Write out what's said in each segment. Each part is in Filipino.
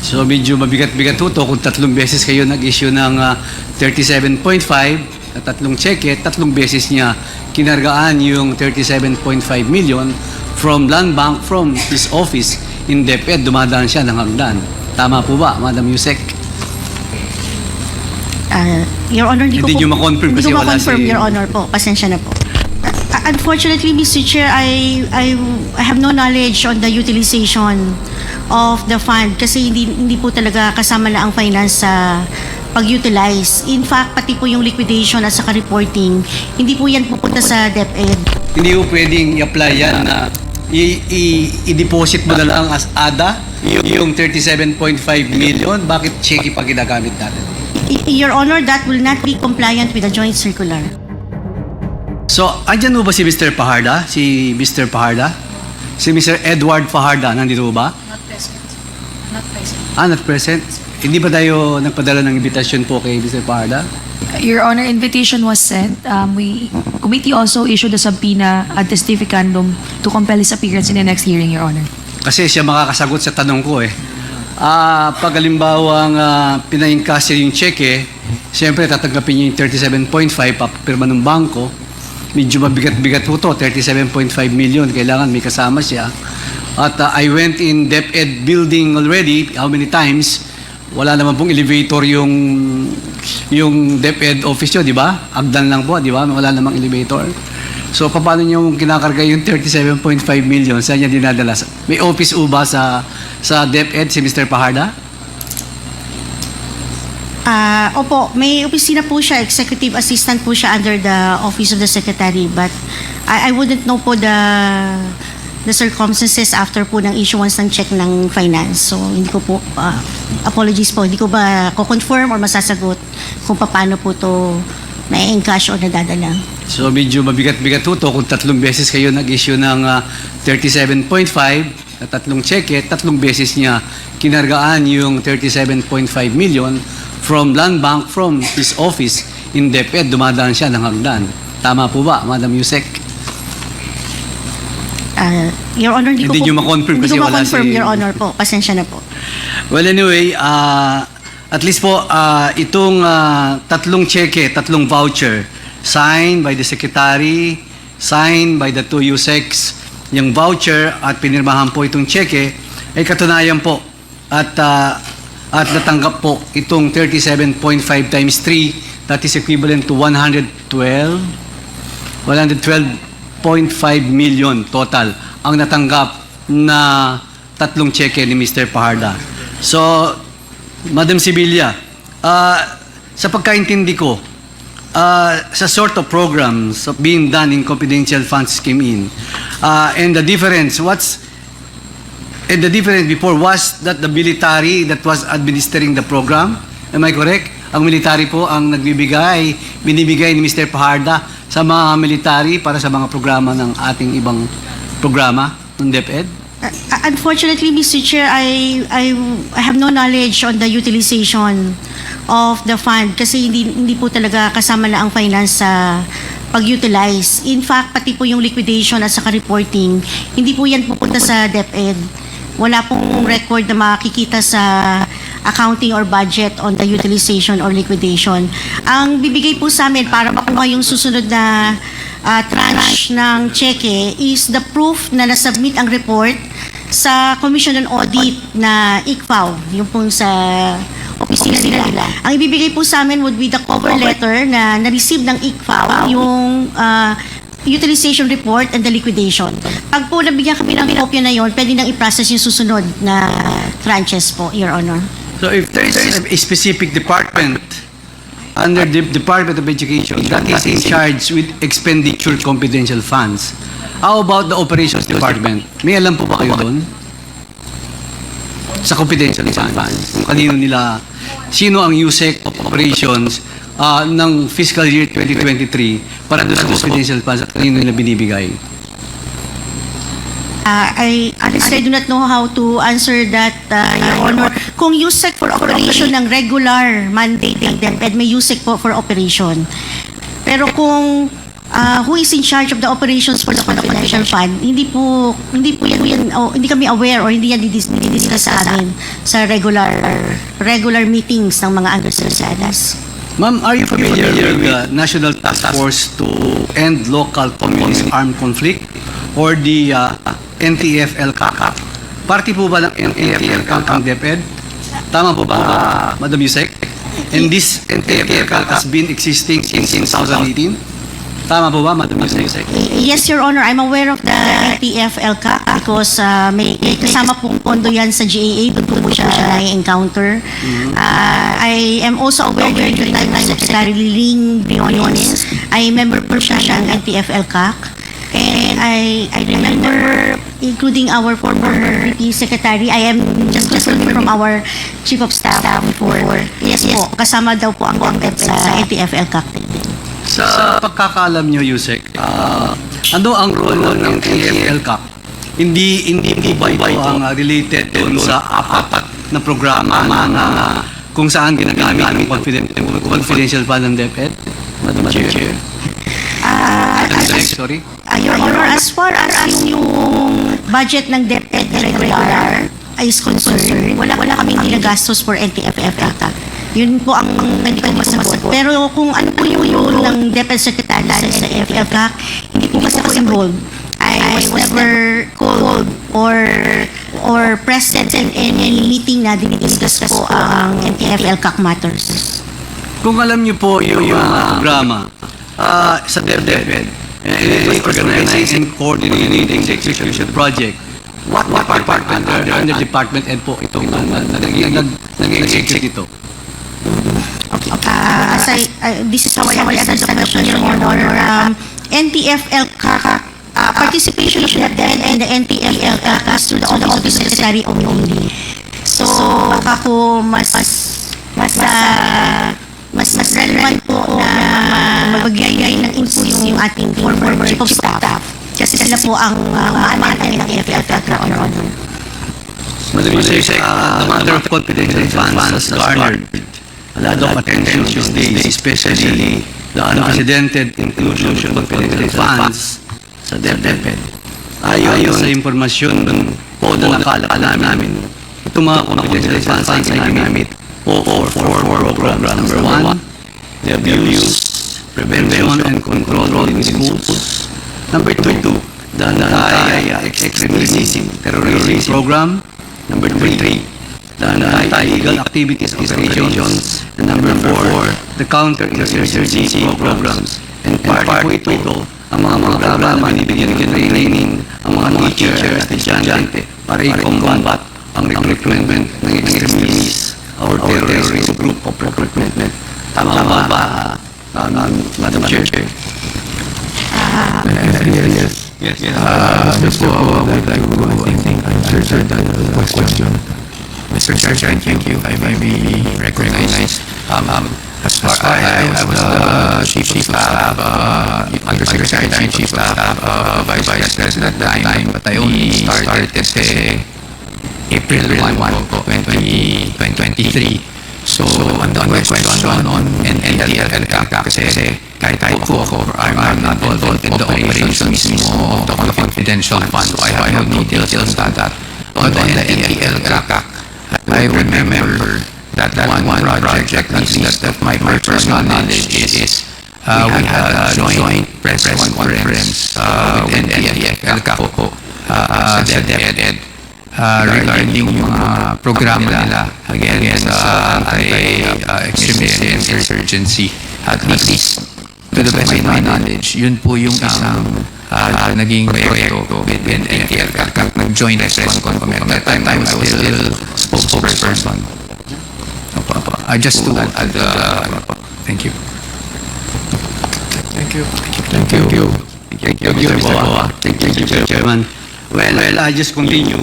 So medyo mabigat-bigat ito kung tatlong beses kayo nag-issue ng 37.5 at tatlong cheque, tatlong beses niya kinargaan yung 37.5 million from Land Bank, from his office in DepEd, dumadaan siya ng hagdan. Tama po ba, Madam Yusek? Your Honor, hindi nyo ma-confirm kasi wala si... Your Honor po. Pasensya na po. Unfortunately, Mr. Chair, I have no knowledge on the utilization of the fund kasi hindi po talaga kasama na ang finance sa pag-utilize. In fact, pati po yung liquidation at saka reporting, hindi po yan pupunta sa DepEd. Hindi po pwedeng i-apply yan na i-deposit mo na lang as ADA yung 37.5 million. Bakit cheque pa ginagamit natin? Your Honor, that will not be compliant with the joint circular. So, andyan mo ba si Mr. Fajarda? Si Mr. Fajarda? Si Mr. Edward Fajarda, nandito ba? Not present. Not present. Not present? Hindi ba tayo nagpadala ng invitation po kay Mr. Fajarda? Your Honor, invitation was sent. Committee also issued a subpoena ad testificandum to compel his appearance in the next hearing, Your Honor. Kasi siya makakasagot sa tanong ko eh. Pag halimbawang pinahingkasya yung cheque, siyempre tatanggapin niya yung 37.5 papirma ng bangko. Medyo mabigat-bigat po to, 37.5 million. Kailangan may kasama siya. At I went in DepEd building already, how many times? Wala naman pong elevator yung DepEd office nyo, di ba? Agdan lang po, di ba? Wala namang elevator. So, paano nyo kinakarga yung 37.5 million? Saan niya dinadala? May office ba sa DepEd si Mr. Fajarda? Opo, may opisina po siya, executive assistant po siya under the office of the secretary, but I wouldn't know po the circumstances after po ng issuance ng check ng finance. So, hindi ko po, apologies po, hindi ko ba ko-confirm or masasagot kung paano po to na-encash o nadadala. So, medyo mabigat-bigat ito kung tatlong beses kayo nag-issue ng 37.5 at tatlong cheque, tatlong beses niya kinargaan yung 37.5 million from Land Bank, from his office in DepEd, dumadaan siya ng hagdan. Tama po ba, Madam Yusek? Your Honor, hindi nyo ma-confirm kasi wala si... Your Honor po. Pasensya na po. Well, anyway, at least po, itong tatlong cheque, tatlong voucher, signed by the Secretary, signed by the two Yusecs, yung voucher at pinirmahan po itong cheque, ay katunayan po at natanggap po itong 37.5 times 3, that is equivalent to 112.5 million total ang natanggap na tatlong cheque ni Mr. Fajarda. So, Madam Sibilia, sa pagkaintindi ko, sa sort of programs of being done in confidential funds came in, and the difference before was that the military that was administering the program, am I correct? Ang military po ang binibigay ni Mr. Fajarda sa mga military para sa mga programa ng ating ibang programa ng DepEd? Unfortunately, Mr. Chair, I have no knowledge on the utilization of the fund kasi hindi po talaga kasama na ang finance sa pag-utilize. In fact, pati po yung liquidation at saka reporting, hindi po yan pupunta sa DepEd. Wala pong record na makikita sa accounting or budget on the utilization or liquidation. Ang bibigay po sa amin para makuha yung susunod na tranche ng cheque is the proof na nasubmit ang report sa Commission on Audit na ICFAO, yung pong sa opisina nila. Ang ibibigay po sa amin would be the cover letter na na-receive ng ICFAO, yung utilization report and the liquidation. Pag po nabigyan kami ng kopya na yon, pwede nang i-process yung susunod na tranches po, Your Honor. So if there is a specific department under the Department of Education that is in charge with expenditure confidential funds, how about the operations department? May alam po ba kayo doon? Sa confidential funds. Kanino nila, sino ang USEC operations ng fiscal year 2023 para doon sa confidential funds at kanino nila binibigay? I honestly do not know how to answer that, Your Honor. Kung USEC for operation ng regular mandate ng DepEd, may USEC po for operation. Pero kung who is in charge of the operations for the confidential fund, hindi kami aware or hindi yan didiscuss sa amin sa regular meetings ng mga undersecretaries. Ma'am, are you familiar with the National Task Force to End Local Communist Armed Conflict or the NTF-ELCAC? Party po ba ng NTF-ELCAC ang DepEd? Tama po ba, Madam Yusek? And this NTF-ELCAC has been existing since 2018? Tama po ba, Madam Yusek? Yes, Your Honor. I'm aware of the NTF-ELCAC because may kasama pong pondo yan sa GAA. Doon po siya na-encounter. I am also aware during the time of Secretary Liling Briones, I member po siya ng NTF-ELCAC. And I remember, including our former VP Secretary, I am just learning from our Chief of Staff before. Yes po, kasama daw po ang content sa NTF-ELCAC. Sa pagkakaalam nyo, Yusek, ano ang role ng NTF-ELCAC? Hindi po ba ito ang related doon sa apat na programa na kung saan ginagamit ang confidential fund ng DepEd? Madam Chair. Sorry? Your Honor, as far as yung budget ng DepEd regular is concerned, wala kaming ginagastos for NTF-ELCAC. Yun po ang pwede ko masagot. Pero kung ano po yung role ng DepEd Secretary sa NTF-ELCAC, hindi po kasi ako involved. I was never called or present in any meeting na dinidiscuss po ang NTF-ELCAC matters. Kung alam niyo po yung programa sa DepEd, organizing and coordinating the execution project, what department under Department Ed po itong nag-execute ito? This is how I understand the question, Your Honor. NTF-ELCAC participation of DepEd and the NTF-ELCAC through the Office of the Secretary only. So, baka po mas relevant po na magbigay ng info yung ating former Chief of Staff. Kasi sila po ang maantay ng NTF-ELCAC, Your Honor. Madam Yusek, the matter of confidential funds has garnered a lot of attention these days, especially the unprecedented inclusion of confidential funds sa DepEd. Ayon sa impormasyon po na nakalap namin, itong mga confidential funds ay ginagamit for programs. Number 1, the abuse, prevention, and control in schools. Number 2, the anti-extremism terrorism program. Number 3, the anti-illegal activities of the regions. And number 4, the counter-insurgency programs. And part po ito, ang mga programa binibigyan ng training ang mga teacher at estudyante para i-combat ang recruitment ng extremists or terrorist group of recruitment. Tama ba, Madam Chair? Yes. Mr. Po, I would like to answer that question. Mr. Chair, thank you. I may be recognized. As far as I was the Chief of Staff, Undersecretary and Chief of Staff, Vice President at that time, but I only started kasi April 1 po, 2023. So, on the question on NTF-ELCAC kasi kahit po ako, I'm not involved in the operations mismo of the confidential fund, so I have no details on that. On the NTF-ELCAC, I remember that one project, at least that my personal knowledge is we had a joint press conference with NTF-ELCAC sa DepEd regarding yung mga programa nila against anti-extremism and insurgency. At least, to the best of my knowledge, yun po yung isang naging proyekto with NTF-ELCAC, nag-joint press conference. At that time, I was still spokesperson. I just to add, thank you. Thank you. Thank you, Mr. Boa. Thank you, Chairman. Well, I just continue.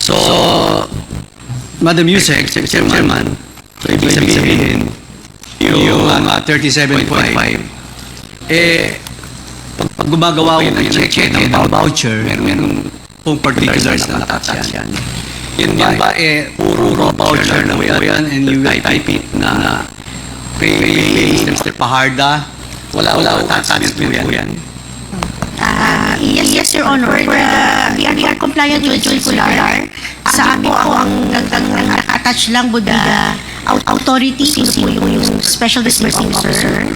So, Madam Yusek, Chairman, so ibig sabihin, yung 37.5, pag gumagawa ko ng check ng voucher, meron pong particulars na nakasyan. Yun ba, puro voucher na yan, and you will type it na pay Mr. Paharda Wala attachment po yan. Yes, Your Honor. We are compliant with circular. Sa amin po ang nag-attach lang would be the authority, sino po yung special disbursing officer.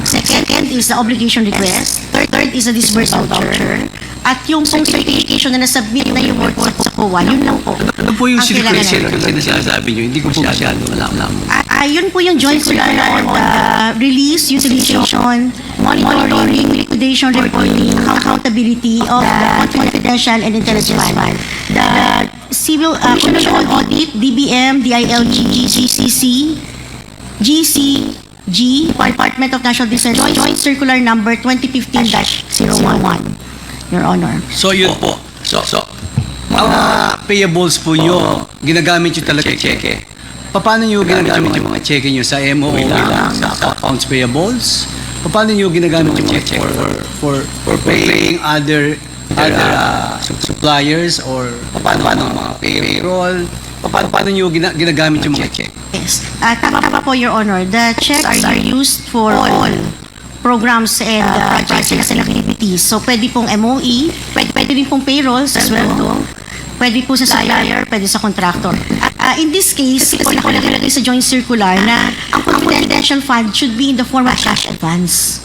Second is the obligation request. Third is the disbursing voucher. At yung pong certification na nasubmit na yung report sa COA, yun lang po. Ano po yung Ang kailangan circulation natin. na sinasabi nyo? Hindi ko po masyado alam. Yun po yung joint circular on the release, utilization, monitoring, liquidation, reporting, accountability of the confidential and intelligence fund. The civil commission on audit, DBM, DILG, GCC, GCG, Department of National Defense, joint circular number 2015-01, Your Honor. So yun po. So mga payables po nyo, ginagamit nyo talaga cheque. Paano nyo ginagamit yung mga cheque nyo? Sa MOO lang? Sa accounts payables? Paano nyo ginagamit yung mga cheque for paying other suppliers or paano mga payroll? Paano nyo ginagamit yung mga cheque? Yes. Tama po, Your Honor. The checks are used for all programs and projects and activities. So, pwede pong MOE, pwede rin pong payroll sa sweldo, pwede po sa supplier, pwede sa contractor. In this case, po nakalagay sa joint circular na ang confidential fund should be in the form of cash advance.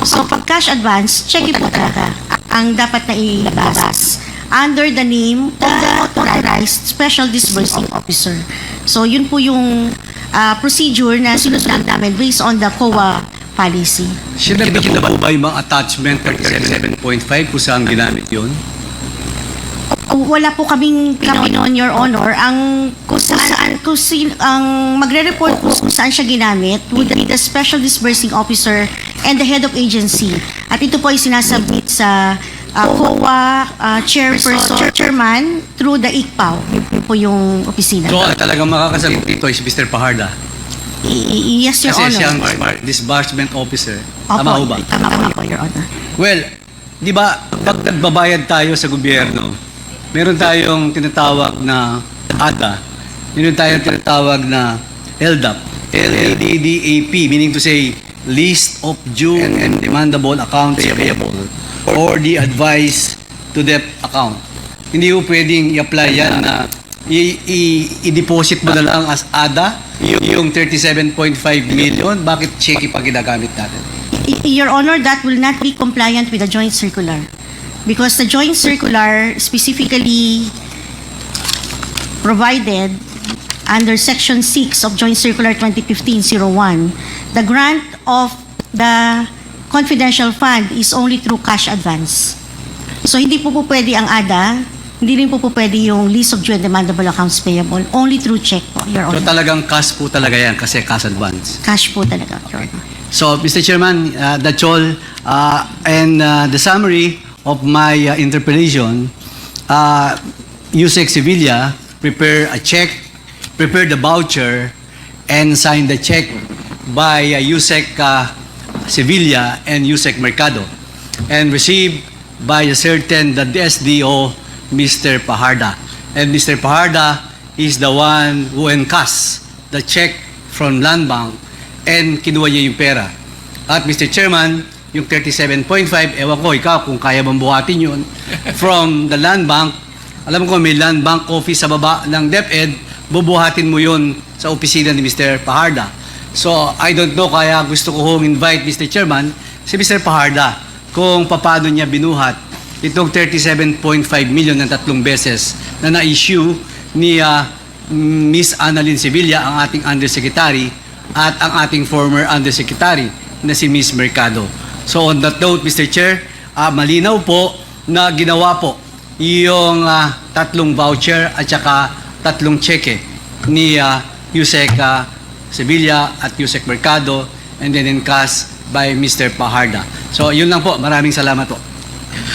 So, pag cash advance, check po talaga ang dapat na ilabas under the name of the authorized special disbursing officer. So, yun po yung procedure na sinusunod namin based on the COA policy. Sinabi nyo na po ba yung mga attachment 37.5 kung saan ginamit yun? Wala po kaming noon, Your Honor. Ang magre-report po kung saan siya ginamit would be the special disbursing officer and the head of agency. At ito po ay sinasubmit sa COA chairman through the ICPAO. Yun po yung opisina. So talagang makakasagot dito is Mr. Paharda. Yes, Your Kasi Honor. siyang disbursement officer. Opo, Tama ho ba? Tama po, Your Honor. Well, di ba, pag nagbabayad tayo sa gobyerno, meron tayong tinatawag na ADA, meron tayong tinatawag na LDAP, LADDAP, meaning to say, List of Due and Demandable Accounts Payable, or the Advice to Debt Account. Hindi ho pwedeng i-apply yan na i-deposit mo na lang as ADA, yung 37.5 million, bakit cheque pa ginagamit natin? Your Honor, that will not be compliant with the joint circular. Because the joint circular specifically provided under Section 6 of Joint Circular 2015-01, the grant of the confidential fund is only through cash advance. So hindi po pwede ang ADA, hindi rin po pwede yung list of due and demandable accounts payable, only through check po, Your So Honor. talagang cash po talaga yan kasi cash advance. Cash po talaga, Your Honor. So, Mr. Chairman, that's all. And the summary of my interpellation, USEC Sevilla prepare a check, prepare the voucher, and sign the check by USEC Sevilla and USEC Mercado, and received by a certain the DSDO, Mr. Paharda. And Mr. Paharda is the one who encashed the check from Land Bank and kinuha niya yung pera. At Mr. Chairman, yung 37.5, ewan ko, ikaw, kung kaya bang buhatin yun, from the Land Bank, alam ko may Land Bank office sa baba ng DepEd, bubuhatin mo yun sa opisina ni Mr. Paharda. So, I don't know, kaya gusto ko hong invite Mr. Chairman, si Mr. Paharda, kung paano niya binuhat itong 37.5 million ng 3 beses na na-issue ni Miss Annalyn Sevilla, ang ating Undersecretary, at ang ating former Undersecretary na si Miss Mercado. So on that note, Mr. Chair, malinaw po na ginawa po yung 3 voucher at saka 3 cheque ni USEC Sevilla at USEC Mercado and then encashed by Mr. Paharda. So yun lang po. Maraming salamat po.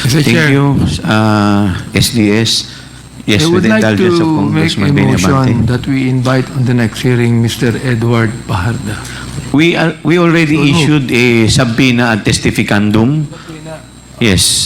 Mr. Thank Chair, you, SDS. Yes, I would with the like indulgence of to make a Congressman motion Benabante. that we invite on the next hearing Mr. Edward Paharda. We already So, issued a subpoena ad testificandum. Yes.